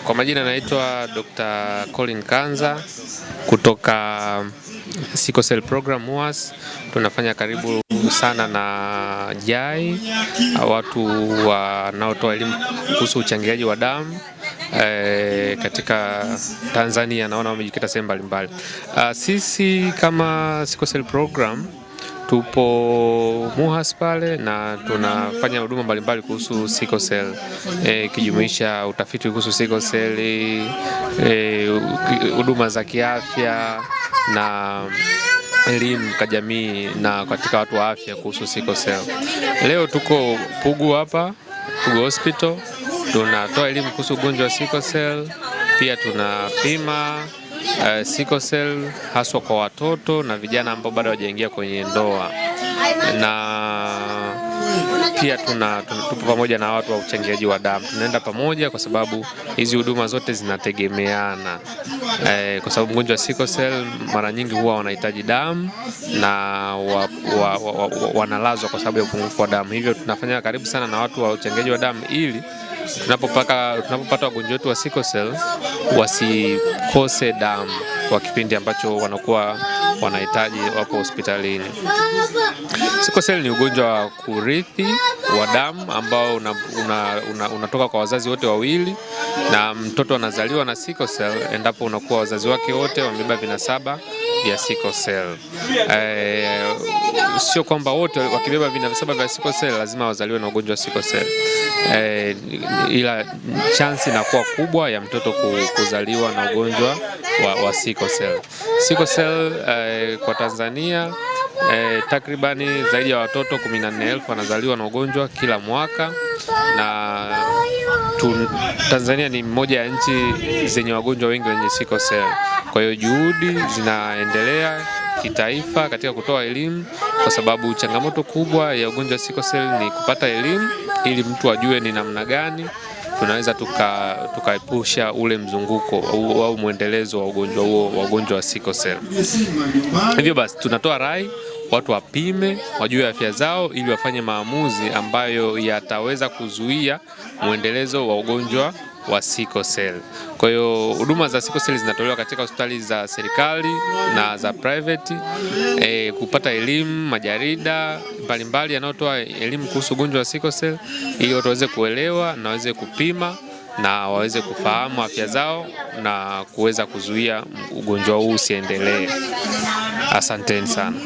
Kwa majina naitwa Dr. Colin Kanza kutoka Sickle Cell Program MUHAS. Tunafanya karibu sana na JAI, watu wanaotoa elimu kuhusu uchangiaji wa damu katika Tanzania. Naona wamejikita sehemu mbalimbali. Sisi kama Sickle Cell Program tupo MUHAS pale na tunafanya huduma mbalimbali kuhusu sickle cell, kijumuisha utafiti kuhusu sickle cell, huduma za kiafya na elimu kwa jamii na katika watu wa afya kuhusu sickle cell. Leo tuko Pugu hapa, Pugu Hospital, tunatoa elimu kuhusu ugonjwa wa sickle cell, pia tunapima sickle cell haswa kwa watoto na vijana ambao bado hawajaingia kwenye ndoa, na pia tupo pamoja na watu wa uchangiaji wa damu. Tunaenda pamoja kwa sababu hizi huduma zote zinategemeana, kwa sababu mgonjwa wa sickle cell mara nyingi huwa wanahitaji damu na wanalazwa kwa sababu ya upungufu wa damu. Hivyo tunafanya karibu sana na watu wa uchangiaji wa damu ili tunapopata wagonjwa wetu wa sickle cell wasikose damu kwa kipindi ambacho wanakuwa wanahitaji wapo hospitalini. Sickle cell ni ugonjwa wa kurithi wa damu ambao unatoka kwa wazazi wote wawili, na mtoto anazaliwa na sickle cell endapo unakuwa wazazi wake wote wamebeba vinasaba vya sickle cell. Sio kwamba wote wakibeba vinasaba vya sickle cell lazima wazaliwe na ugonjwa wa sickle cell, ila chansi inakuwa kubwa ya mtoto kuzaliwa na ugonjwa wa sickle cell. Sickle cell kwa Tanzania takribani zaidi ya watoto 14,000 wanazaliwa na ugonjwa kila mwaka, na Tanzania ni moja ya nchi zenye wagonjwa wengi wenye sickle cell. Kwa hiyo juhudi zinaendelea kitaifa katika kutoa elimu, kwa sababu changamoto kubwa ya ugonjwa wa sickle cell ni kupata elimu ili mtu ajue ni namna gani tunaweza tukaepusha ule mzunguko au mwendelezo wa ugonjwa huo wa ugonjwa wa sickle cell. Hivyo basi tunatoa rai watu wapime, wajue afya zao ili wafanye maamuzi ambayo yataweza kuzuia mwendelezo wa ugonjwa wa sickle cell. Kwa hiyo huduma za sickle cell zinatolewa katika hospitali za serikali na za private. Kupata elimu, majarida mbalimbali yanayotoa elimu kuhusu ugonjwa wa sickle cell ili watu waweze kuelewa na waweze kupima na waweze kufahamu afya zao na kuweza kuzuia ugonjwa huu usiendelee. Asanteni sana.